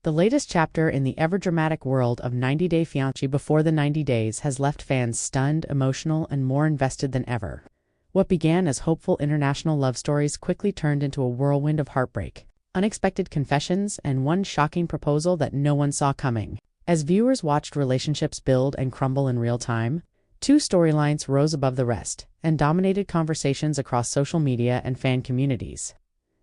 The latest chapter in the ever-dramatic world of 90 Day Fiancé Before the 90 Days has left fans stunned, emotional, and more invested than ever. What began as hopeful international love stories quickly turned into a whirlwind of heartbreak, unexpected confessions, and one shocking proposal that no one saw coming. As viewers watched relationships build and crumble in real time, two storylines rose above the rest and dominated conversations across social media and fan communities.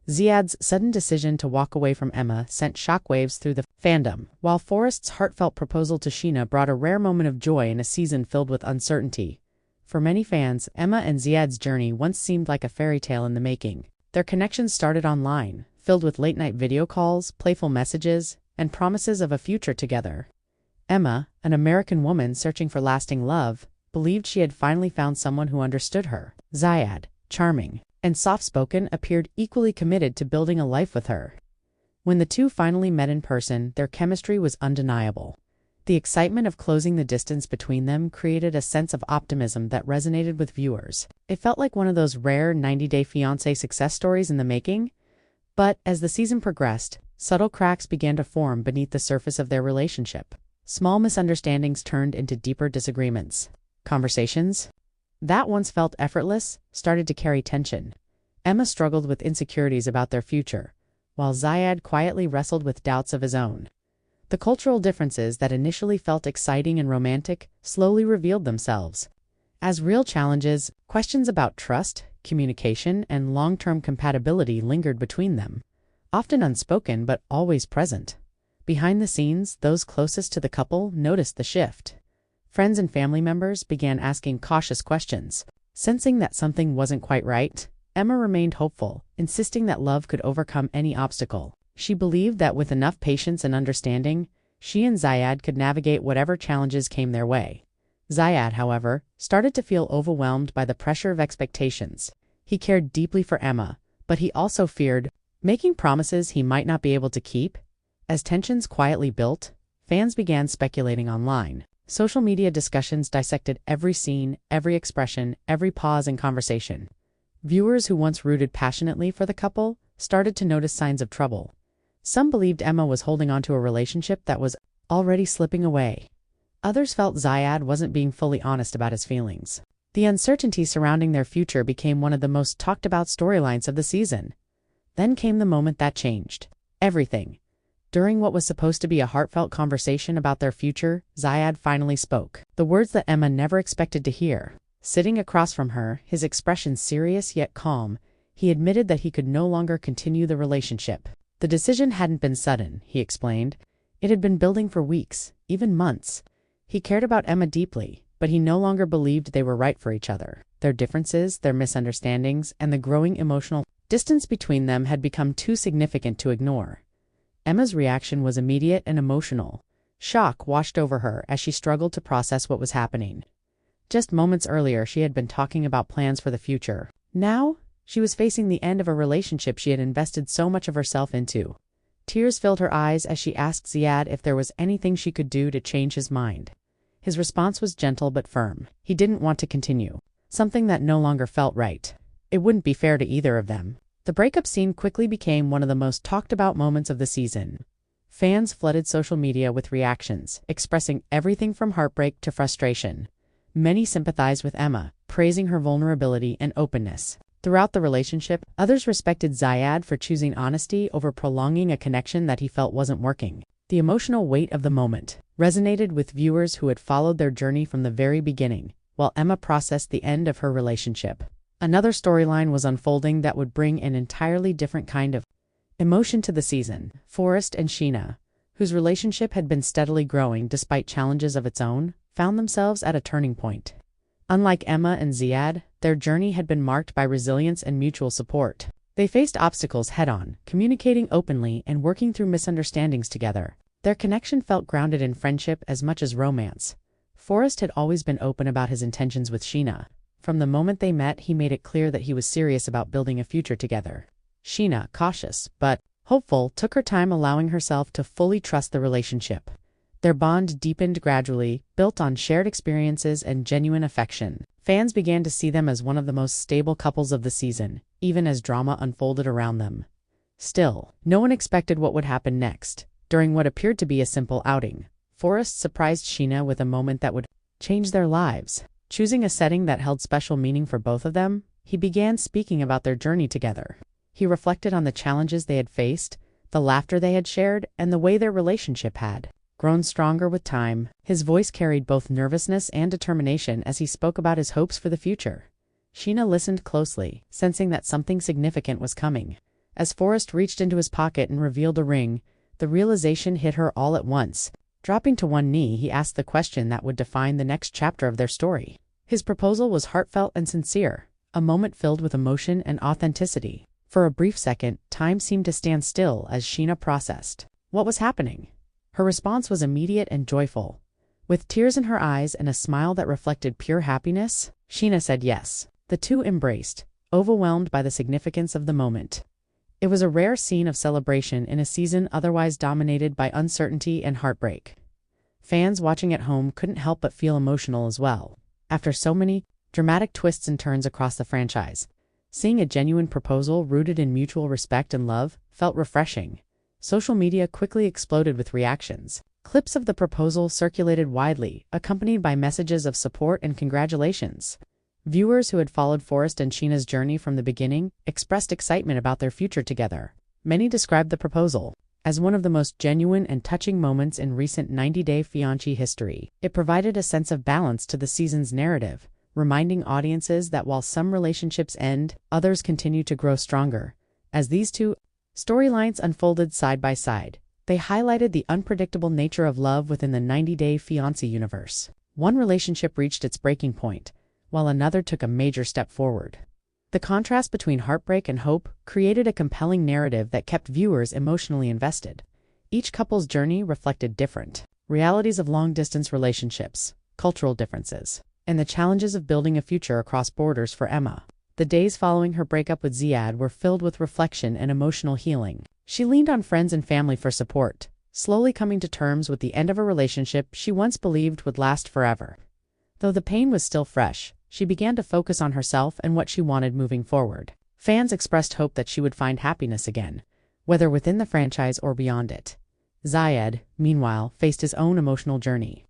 Ziad's sudden decision to walk away from Emma sent shockwaves through the fandom, while Forrest's heartfelt proposal to Sheena brought a rare moment of joy in a season filled with uncertainty. For many fans, Emma and Ziad's journey once seemed like a fairy tale in the making. Their connection started online, filled with late-night video calls, playful messages, and promises of a future together. Emma, an American woman searching for lasting love, believed she had finally found someone who understood her. Ziad, charming and soft-spoken, appeared equally committed to building a life with her. When the two finally met in person, their chemistry was undeniable. The excitement of closing the distance between them created a sense of optimism that resonated with viewers. It felt like one of those rare 90 Day Fiancé success stories in the making. But as the season progressed, subtle cracks began to form beneath the surface of their relationship. Small misunderstandings turned into deeper disagreements. Conversations that once felt effortless started to carry tension. Emma struggled with insecurities about their future, while Ziad quietly wrestled with doubts of his own. The cultural differences that initially felt exciting and romantic slowly revealed themselves as real challenges. Questions about trust, communication, and long-term compatibility lingered between them, often unspoken but always present. Behind the scenes, those closest to the couple noticed the shift. Friends and family members began asking cautious questions. Sensing that something wasn't quite right, Emma remained hopeful, insisting that love could overcome any obstacle. She believed that with enough patience and understanding, she and Ziad could navigate whatever challenges came their way. Ziad, however, started to feel overwhelmed by the pressure of expectations. He cared deeply for Emma, but he also feared making promises he might not be able to keep. As tensions quietly built, fans began speculating online. Social media discussions dissected every scene, every expression, every pause in conversation. Viewers who once rooted passionately for the couple started to notice signs of trouble. Some believed Emma was holding on to a relationship that was already slipping away. Others felt Ziad wasn't being fully honest about his feelings. The uncertainty surrounding their future became one of the most talked about storylines of the season. Then came the moment that changed everything. During what was supposed to be a heartfelt conversation about their future, Ziad finally spoke. The words that Emma never expected to hear. Sitting across from her, his expression serious yet calm, he admitted that he could no longer continue the relationship. The decision hadn't been sudden, he explained. It had been building for weeks, even months. He cared about Emma deeply, but he no longer believed they were right for each other. Their differences, their misunderstandings, and the growing emotional distance between them had become too significant to ignore. Emma's reaction was immediate and emotional. Shock washed over her as she struggled to process what was happening. Just moments earlier, she had been talking about plans for the future. Now, she was facing the end of a relationship she had invested so much of herself into. Tears filled her eyes as she asked Ziad if there was anything she could do to change his mind. His response was gentle but firm. He didn't want to continue. Something that no longer felt right. It wouldn't be fair to either of them. The breakup scene quickly became one of the most talked about moments of the season. Fans flooded social media with reactions, expressing everything from heartbreak to frustration. Many sympathized with Emma, praising her vulnerability and openness. Throughout the relationship, others respected Ziad for choosing honesty over prolonging a connection that he felt wasn't working. The emotional weight of the moment resonated with viewers who had followed their journey from the very beginning, while Emma processed the end of her relationship. Another storyline was unfolding that would bring an entirely different kind of emotion to the season. Forrest and Sheena, whose relationship had been steadily growing despite challenges of its own, found themselves at a turning point. Unlike Emma and Ziad, their journey had been marked by resilience and mutual support. They faced obstacles head-on, communicating openly and working through misunderstandings together. Their connection felt grounded in friendship as much as romance. Forrest had always been open about his intentions with Sheena. From the moment they met, he made it clear that he was serious about building a future together. Sheena, cautious but hopeful, took her time, allowing herself to fully trust the relationship. Their bond deepened gradually, built on shared experiences and genuine affection. Fans began to see them as one of the most stable couples of the season, even as drama unfolded around them. Still, no one expected what would happen next. During what appeared to be a simple outing, Forrest surprised Sheena with a moment that would change their lives. Choosing a setting that held special meaning for both of them, he began speaking about their journey together. He reflected on the challenges they had faced, the laughter they had shared, and the way their relationship had grown stronger with time. His voice carried both nervousness and determination as he spoke about his hopes for the future. Sheena listened closely, sensing that something significant was coming. As Forrest reached into his pocket and revealed a ring, the realization hit her all at once. Dropping to one knee, he asked the question that would define the next chapter of their story. His proposal was heartfelt and sincere, a moment filled with emotion and authenticity. For a brief second, time seemed to stand still as Sheena processed what was happening. Her response was immediate and joyful. With tears in her eyes and a smile that reflected pure happiness, Sheena said yes. The two embraced, overwhelmed by the significance of the moment. It was a rare scene of celebration in a season otherwise dominated by uncertainty and heartbreak. Fans watching at home couldn't help but feel emotional as well. After so many dramatic twists and turns across the franchise, seeing a genuine proposal rooted in mutual respect and love felt refreshing. Social media quickly exploded with reactions. Clips of the proposal circulated widely, accompanied by messages of support and congratulations. Viewers who had followed Forrest and Sheena's journey from the beginning expressed excitement about their future together. Many described the proposal as one of the most genuine and touching moments in recent 90-Day Fiancé history. It provided a sense of balance to the season's narrative, reminding audiences that while some relationships end, others continue to grow stronger. As these two storylines unfolded side by side, they highlighted the unpredictable nature of love within the 90-Day Fiancé universe. One relationship reached its breaking point, while another took a major step forward. The contrast between heartbreak and hope created a compelling narrative that kept viewers emotionally invested. Each couple's journey reflected different realities of long-distance relationships, cultural differences, and the challenges of building a future across borders for Emma. The days following her breakup with Ziad were filled with reflection and emotional healing. She leaned on friends and family for support, slowly coming to terms with the end of a relationship she once believed would last forever. Though the pain was still fresh, she began to focus on herself and what she wanted moving forward. Fans expressed hope that she would find happiness again, whether within the franchise or beyond it. Ziad, meanwhile, faced his own emotional journey.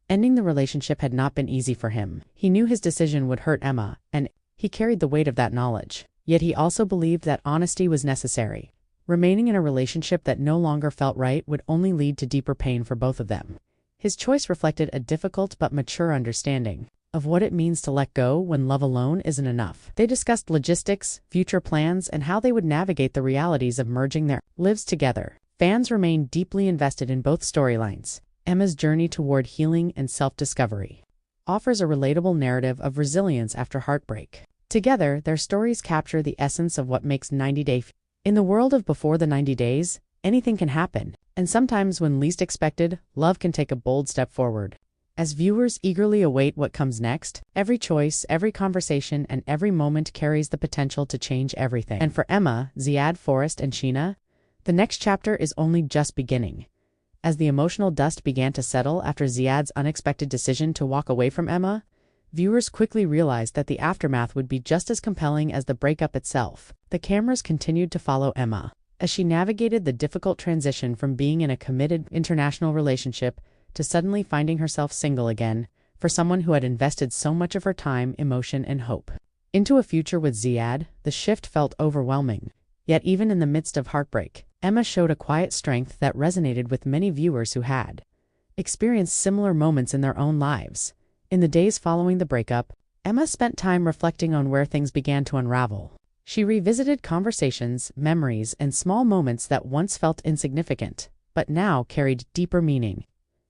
Ending the relationship had not been easy for him. He knew his decision would hurt Emma, and he carried the weight of that knowledge. Yet he also believed that honesty was necessary. Remaining in a relationship that no longer felt right would only lead to deeper pain for both of them. His choice reflected a difficult but mature understanding of what it means to let go when love alone isn't enough. They discussed logistics, future plans, and how they would navigate the realities of merging their lives together. Fans remained deeply invested in both storylines. Emma's journey toward healing and self-discovery offers a relatable narrative of resilience after heartbreak. Together, their stories capture the essence of what makes 90-Day. In the world of before the 90 days, anything can happen, and sometimes when least expected, love can take a bold step forward. As viewers eagerly await what comes next, every choice, every conversation, and every moment carries the potential to change everything. And for Emma, Ziad, Forrest, and Sheena, the next chapter is only just beginning. As the emotional dust began to settle after Ziad's unexpected decision to walk away from Emma, viewers quickly realized that the aftermath would be just as compelling as the breakup itself. The cameras continued to follow Emma as she navigated the difficult transition from being in a committed international relationship to suddenly finding herself single again for someone who had invested so much of her time, emotion, and hope into a future with Ziad. The shift felt overwhelming. Yet even in the midst of heartbreak, Emma showed a quiet strength that resonated with many viewers who had experienced similar moments in their own lives. In the days following the breakup, Emma spent time reflecting on where things began to unravel. She revisited conversations, memories, and small moments that once felt insignificant, but now carried deeper meaning.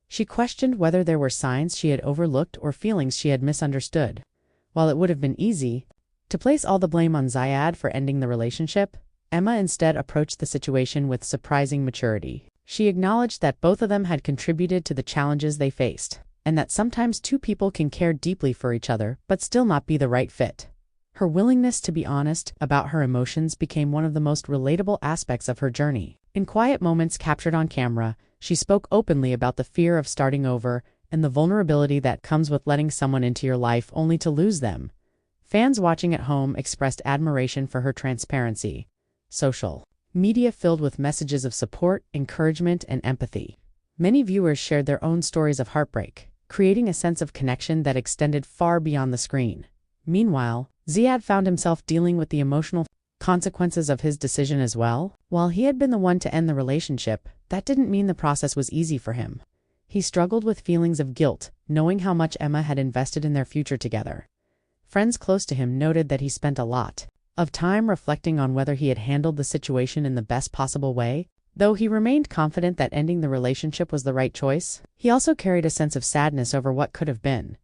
She questioned whether there were signs she had overlooked or feelings she had misunderstood. While it would have been easy to place all the blame on Ziad for ending the relationship, Emma instead approached the situation with surprising maturity. She acknowledged that both of them had contributed to the challenges they faced, and that sometimes two people can care deeply for each other but still not be the right fit. Her willingness to be honest about her emotions became one of the most relatable aspects of her journey. In quiet moments captured on camera, she spoke openly about the fear of starting over and the vulnerability that comes with letting someone into your life only to lose them. Fans watching at home expressed admiration for her transparency. Social media filled with messages of support, encouragement, and empathy. Many viewers shared their own stories of heartbreak, creating a sense of connection that extended far beyond the screen. Meanwhile, Ziad found himself dealing with the emotional consequences of his decision as well. While he had been the one to end the relationship, that didn't mean the process was easy for him. He struggled with feelings of guilt, knowing how much Emma had invested in their future together. Friends close to him noted that he spent a lot of time reflecting on whether he had handled the situation in the best possible way. Though he remained confident that ending the relationship was the right choice, he also carried a sense of sadness over what could have been.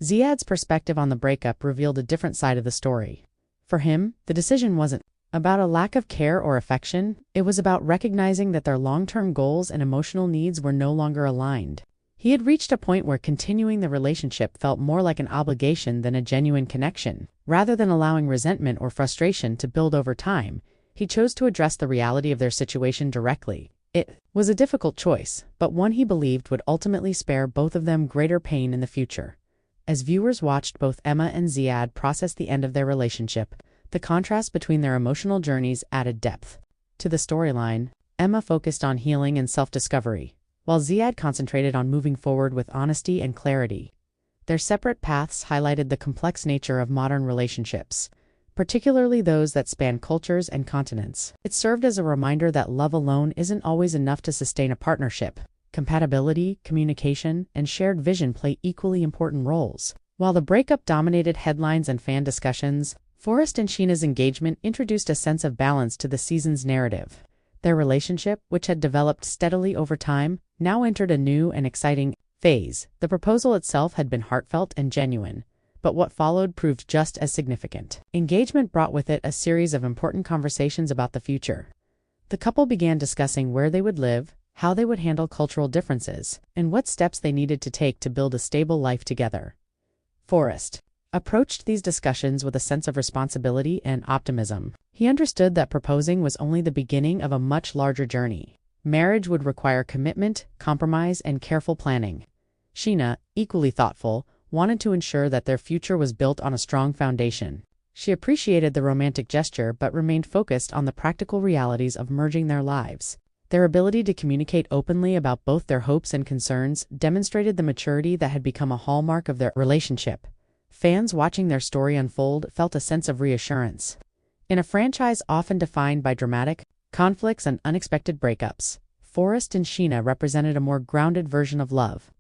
Ziad's perspective on the breakup revealed a different side of the story. For him, the decision wasn't about a lack of care or affection, it was about recognizing that their long-term goals and emotional needs were no longer aligned. He had reached a point where continuing the relationship felt more like an obligation than a genuine connection. Rather than allowing resentment or frustration to build over time, he chose to address the reality of their situation directly. It was a difficult choice, but one he believed would ultimately spare both of them greater pain in the future. As viewers watched both Emma and Ziad process the end of their relationship, the contrast between their emotional journeys added depth to the storyline. Emma focused on healing and self-discovery, while Ziad concentrated on moving forward with honesty and clarity. Their separate paths highlighted the complex nature of modern relationships, particularly those that span cultures and continents. It served as a reminder that love alone isn't always enough to sustain a partnership. Compatibility, communication, and shared vision play equally important roles. While the breakup dominated headlines and fan discussions, Forrest and Sheena's engagement introduced a sense of balance to the season's narrative. Their relationship, which had developed steadily over time, now entered a new and exciting phase. The proposal itself had been heartfelt and genuine, but what followed proved just as significant. Engagement brought with it a series of important conversations about the future. The couple began discussing where they would live, how they would handle cultural differences, and what steps they needed to take to build a stable life together. Forrest approached these discussions with a sense of responsibility and optimism. He understood that proposing was only the beginning of a much larger journey. Marriage would require commitment, compromise, and careful planning. Sheena, equally thoughtful, wanted to ensure that their future was built on a strong foundation. She appreciated the romantic gesture but remained focused on the practical realities of merging their lives. Their ability to communicate openly about both their hopes and concerns demonstrated the maturity that had become a hallmark of their relationship. Fans watching their story unfold felt a sense of reassurance. In a franchise often defined by dramatic conflicts and unexpected breakups, Forrest and Sheena represented a more grounded version of love.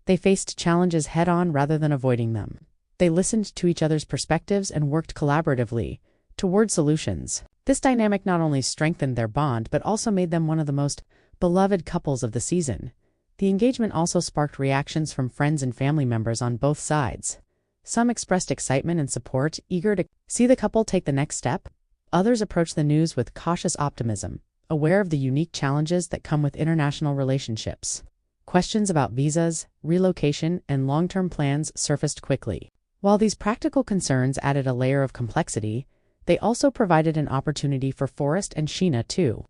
They faced challenges head-on rather than avoiding them. They listened to each other's perspectives and worked collaboratively toward solutions. This dynamic not only strengthened their bond but also made them one of the most beloved couples of the season. The engagement also sparked reactions from friends and family members on both sides. Some expressed excitement and support, eager to see the couple take the next step. Others approached the news with cautious optimism, aware of the unique challenges that come with international relationships. Questions about visas, relocation, and long-term plans surfaced quickly. While these practical concerns added a layer of complexity, they also provided an opportunity for Forrest and Sheena to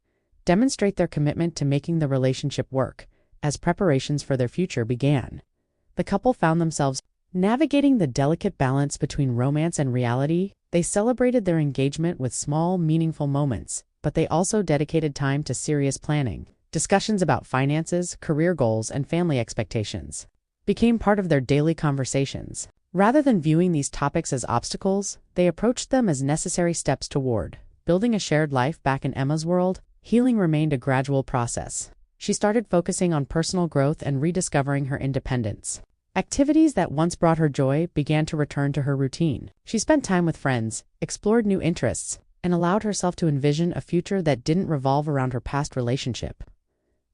demonstrate their commitment to making the relationship work. As preparations for their future began, the couple found themselves navigating the delicate balance between romance and reality. They celebrated their engagement with small, meaningful moments, but they also dedicated time to serious planning. Discussions about finances, career goals, and family expectations became part of their daily conversations. Rather than viewing these topics as obstacles, they approached them as necessary steps toward building a shared life. Back in Emma's world, healing remained a gradual process. She started focusing on personal growth and rediscovering her independence. Activities that once brought her joy began to return to her routine. She spent time with friends, explored new interests, and allowed herself to envision a future that didn't revolve around her past relationship.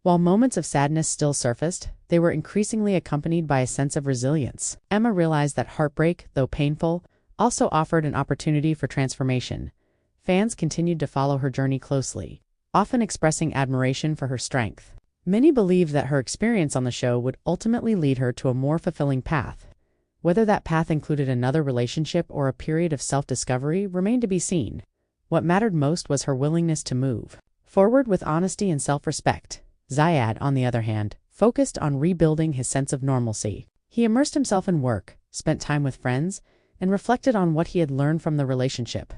While moments of sadness still surfaced, they were increasingly accompanied by a sense of resilience. Emma realized that heartbreak, though painful, also offered an opportunity for transformation. Fans continued to follow her journey closely, often expressing admiration for her strength. Many believed that her experience on the show would ultimately lead her to a more fulfilling path. Whether that path included another relationship or a period of self-discovery remained to be seen. What mattered most was her willingness to move forward with honesty and self-respect. Ziad, on the other hand, focused on rebuilding his sense of normalcy. He immersed himself in work, spent time with friends, and reflected on what he had learned from the relationship.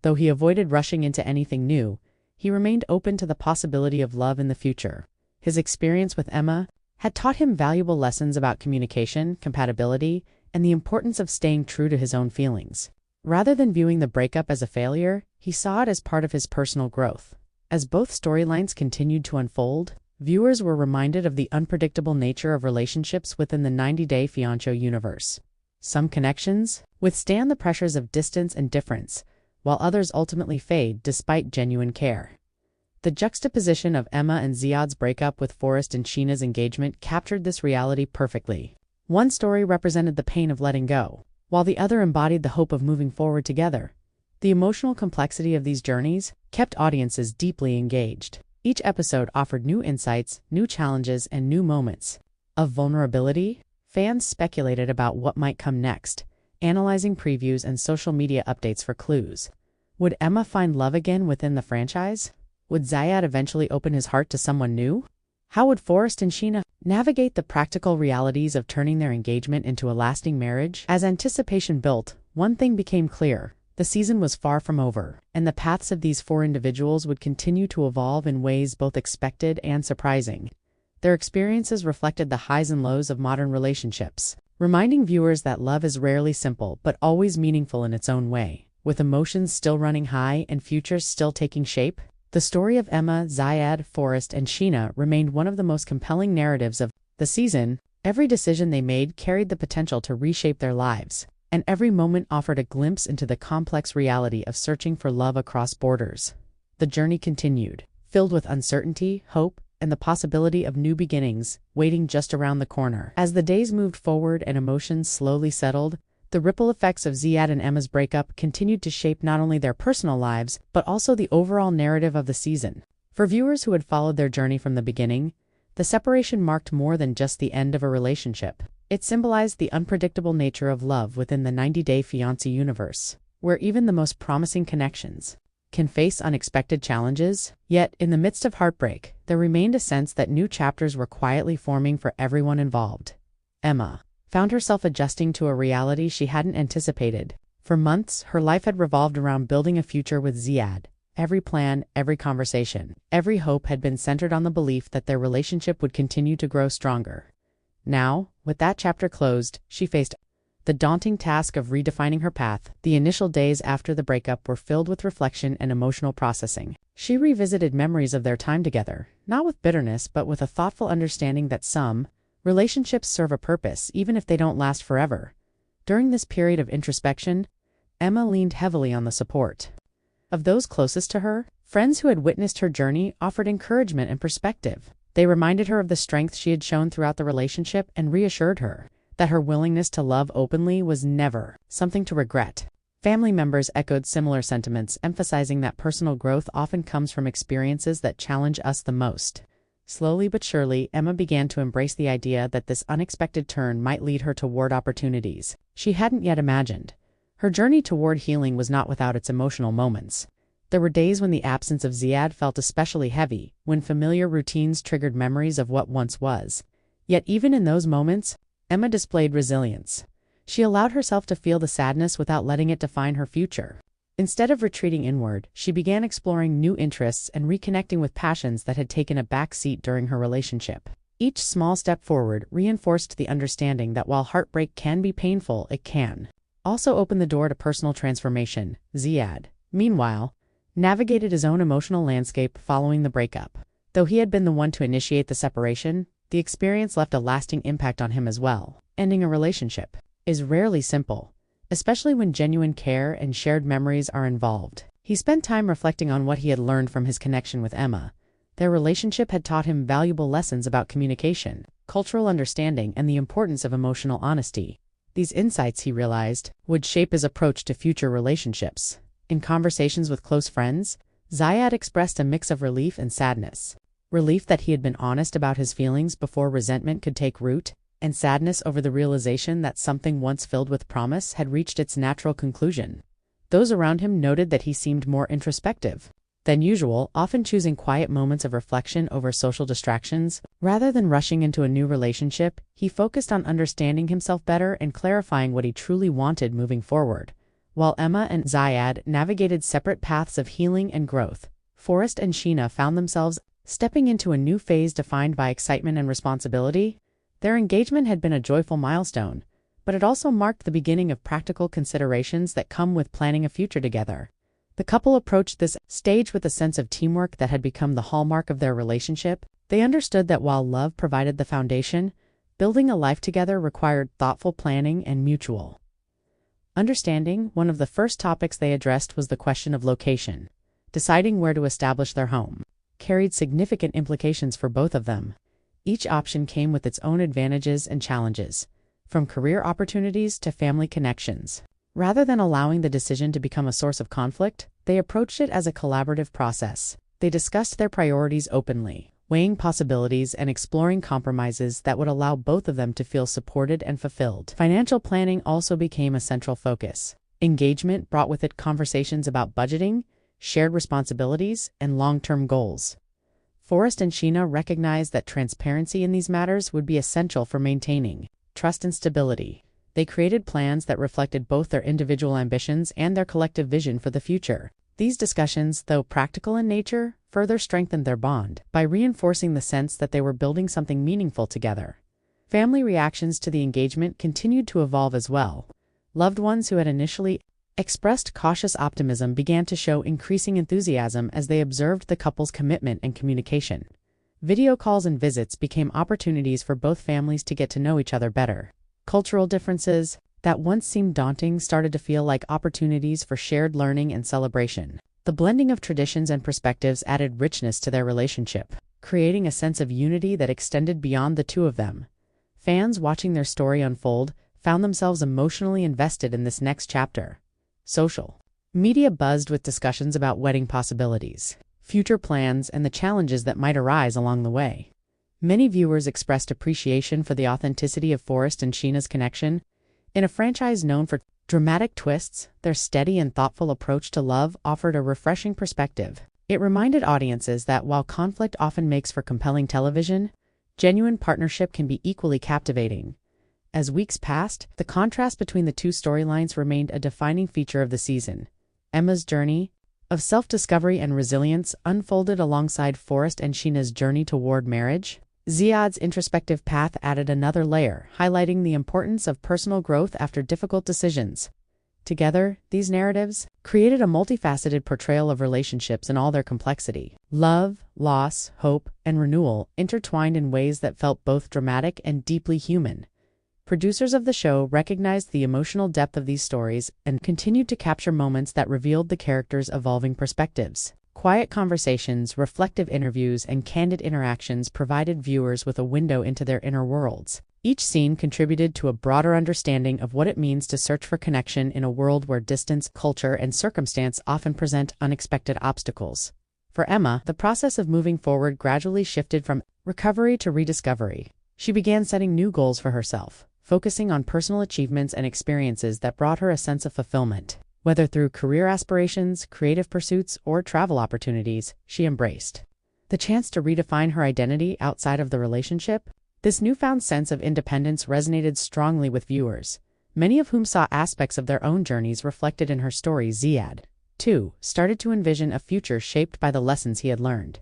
Though he avoided rushing into anything new, he remained open to the possibility of love in the future. His experience with Emma had taught him valuable lessons about communication, compatibility, and the importance of staying true to his own feelings. Rather than viewing the breakup as a failure, he saw it as part of his personal growth. As both storylines continued to unfold, viewers were reminded of the unpredictable nature of relationships within the 90-Day Fiancé universe. Some connections withstand the pressures of distance and difference, while others ultimately fade despite genuine care. The juxtaposition of Emma and Ziad's breakup with Forrest and Sheena's engagement captured this reality perfectly. One story represented the pain of letting go, while the other embodied the hope of moving forward together. The emotional complexity of these journeys kept audiences deeply engaged. Each episode offered new insights, new challenges, and new moments of vulnerability. Fans speculated about what might come next, analyzing previews and social media updates for clues. Would Emma find love again within the franchise? Would Ziad eventually open his heart to someone new? How would Forrest and Sheena navigate the practical realities of turning their engagement into a lasting marriage? As anticipation built, one thing became clear. The season was far from over, and the paths of these four individuals would continue to evolve in ways both expected and surprising. Their experiences reflected the highs and lows of modern relationships, reminding viewers that love is rarely simple but always meaningful in its own way. With emotions still running high and futures still taking shape, the story of Emma, Ziad, Forrest, and Sheena remained one of the most compelling narratives of the season. Every decision they made carried the potential to reshape their lives, and every moment offered a glimpse into the complex reality of searching for love across borders. The journey continued, filled with uncertainty, hope, and the possibility of new beginnings waiting just around the corner. As the days moved forward and emotions slowly settled, the ripple effects of Ziad and Emma's breakup continued to shape not only their personal lives, but also the overall narrative of the season. For viewers who had followed their journey from the beginning, the separation marked more than just the end of a relationship. It symbolized the unpredictable nature of love within the 90-Day Fiancé universe, where even the most promising connections can face unexpected challenges. Yet, in the midst of heartbreak, there remained a sense that new chapters were quietly forming for everyone involved. Emma found herself adjusting to a reality she hadn't anticipated. For months, her life had revolved around building a future with Ziad. Every plan, every conversation, every hope had been centered on the belief that their relationship would continue to grow stronger. Now, with that chapter closed, she faced the daunting task of redefining her path. The initial days after the breakup were filled with reflection and emotional processing. She revisited memories of their time together, not with bitterness but with a thoughtful understanding that some relationships serve a purpose even if they don't last forever. During this period of introspection, Emma leaned heavily on the support of those closest to her. Friends who had witnessed her journey offered encouragement and perspective. They reminded her of the strength she had shown throughout the relationship and reassured her that her willingness to love openly was never something to regret. Family members echoed similar sentiments, emphasizing that personal growth often comes from experiences that challenge us the most. Slowly but surely, Emma began to embrace the idea that this unexpected turn might lead her toward opportunities she hadn't yet imagined. Her journey toward healing was not without its emotional moments. There were days when the absence of Ziad felt especially heavy, when familiar routines triggered memories of what once was. Yet even in those moments, Emma displayed resilience. She allowed herself to feel the sadness without letting it define her future. Instead of retreating inward, she began exploring new interests and reconnecting with passions that had taken a back seat during her relationship. Each small step forward reinforced the understanding that while heartbreak can be painful, it can also open the door to personal transformation. Ziad, meanwhile, navigated his own emotional landscape following the breakup. Though he had been the one to initiate the separation, the experience left a lasting impact on him as well. Ending a relationship is rarely simple, especially when genuine care and shared memories are involved. He spent time reflecting on what he had learned from his connection with Emma. Their relationship had taught him valuable lessons about communication, cultural understanding, and the importance of emotional honesty. These insights, he realized, would shape his approach to future relationships. In conversations with close friends, Ziad expressed a mix of relief and sadness. Relief that he had been honest about his feelings before resentment could take root, and sadness over the realization that something once filled with promise had reached its natural conclusion. Those around him noted that he seemed more introspective than usual, often choosing quiet moments of reflection over social distractions. Rather than rushing into a new relationship, he focused on understanding himself better and clarifying what he truly wanted moving forward. While Emma and Ziad navigated separate paths of healing and growth, Forrest and Sheena found themselves stepping into a new phase defined by excitement and responsibility. Their engagement had been a joyful milestone, but it also marked the beginning of practical considerations that come with planning a future together. The couple approached this stage with a sense of teamwork that had become the hallmark of their relationship. They understood that while love provided the foundation, building a life together required thoughtful planning and mutual understanding. One of the first topics they addressed was the question of location. Deciding where to establish their home carried significant implications for both of them. Each option came with its own advantages and challenges, from career opportunities to family connections. Rather than allowing the decision to become a source of conflict, they approached it as a collaborative process. They discussed their priorities openly, weighing possibilities and exploring compromises that would allow both of them to feel supported and fulfilled. Financial planning also became a central focus. Engagement brought with it conversations about budgeting, shared responsibilities, and long-term goals. Forrest and Sheena recognized that transparency in these matters would be essential for maintaining trust and stability. They created plans that reflected both their individual ambitions and their collective vision for the future. These discussions, though practical in nature, further strengthened their bond by reinforcing the sense that they were building something meaningful together. Family reactions to the engagement continued to evolve as well. Loved ones who had initially expressed cautious optimism began to show increasing enthusiasm as they observed the couple's commitment and communication. Video calls and visits became opportunities for both families to get to know each other better. Cultural differences that once seemed daunting started to feel like opportunities for shared learning and celebration. The blending of traditions and perspectives added richness to their relationship, creating a sense of unity that extended beyond the two of them. Fans watching their story unfold found themselves emotionally invested in this next chapter. Social media buzzed with discussions about wedding possibilities, future plans, and the challenges that might arise along the way. Many viewers expressed appreciation for the authenticity of Forrest and Sheena's connection. In a franchise known for dramatic twists, their steady and thoughtful approach to love offered a refreshing perspective. It reminded audiences that while conflict often makes for compelling television, genuine partnership can be equally captivating. As weeks passed, the contrast between the two storylines remained a defining feature of the season. Emma's journey of self-discovery and resilience unfolded alongside Forrest and Sheena's journey toward marriage. Ziad's introspective path added another layer, highlighting the importance of personal growth after difficult decisions. Together, these narratives created a multifaceted portrayal of relationships in all their complexity. Love, loss, hope, and renewal intertwined in ways that felt both dramatic and deeply human. Producers of the show recognized the emotional depth of these stories and continued to capture moments that revealed the characters' evolving perspectives. Quiet conversations, reflective interviews, and candid interactions provided viewers with a window into their inner worlds. Each scene contributed to a broader understanding of what it means to search for connection in a world where distance, culture, and circumstance often present unexpected obstacles. For Emma, the process of moving forward gradually shifted from recovery to rediscovery. She began setting new goals for herself, focusing on personal achievements and experiences that brought her a sense of fulfillment. Whether through career aspirations, creative pursuits, or travel opportunities, she embraced the chance to redefine her identity outside of the relationship. This newfound sense of independence resonated strongly with viewers, many of whom saw aspects of their own journeys reflected in her story. Ziad, too, started to envision a future shaped by the lessons he had learned.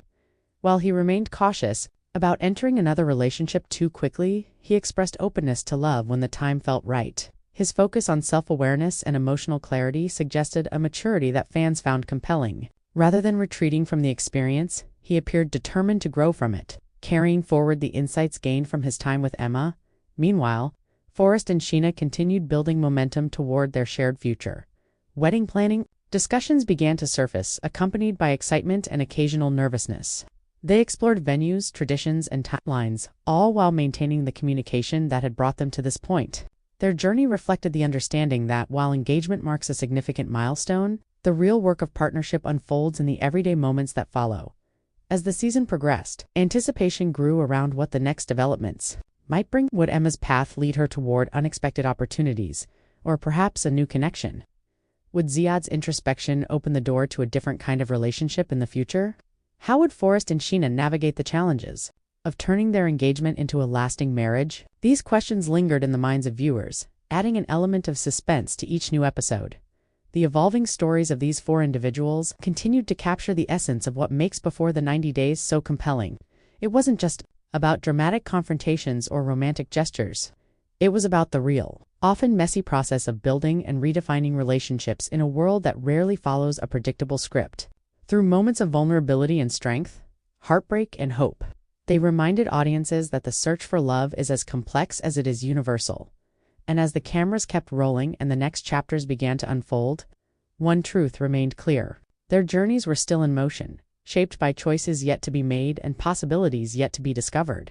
While he remained cautious about entering another relationship too quickly, he expressed openness to love when the time felt right. His focus on self-awareness and emotional clarity suggested a maturity that fans found compelling. Rather than retreating from the experience, he appeared determined to grow from it, carrying forward the insights gained from his time with Emma. Meanwhile, Forrest and Sheena continued building momentum toward their shared future. Wedding planning discussions began to surface, accompanied by excitement and occasional nervousness. They explored venues, traditions, and timelines, all while maintaining the communication that had brought them to this point. Their journey reflected the understanding that while engagement marks a significant milestone, the real work of partnership unfolds in the everyday moments that follow. As the season progressed, anticipation grew around what the next developments might bring. Would Emma's path lead her toward unexpected opportunities, or perhaps a new connection? Would Ziad's introspection open the door to a different kind of relationship in the future? How would Forrest and Sheena navigate the challenges of turning their engagement into a lasting marriage? These questions lingered in the minds of viewers, adding an element of suspense to each new episode. The evolving stories of these four individuals continued to capture the essence of what makes Before the 90 Days so compelling. It wasn't just about dramatic confrontations or romantic gestures. It was about the real, often messy process of building and redefining relationships in a world that rarely follows a predictable script. Through moments of vulnerability and strength, heartbreak and hope, they reminded audiences that the search for love is as complex as it is universal. And as the cameras kept rolling and the next chapters began to unfold, one truth remained clear. Their journeys were still in motion, shaped by choices yet to be made and possibilities yet to be discovered.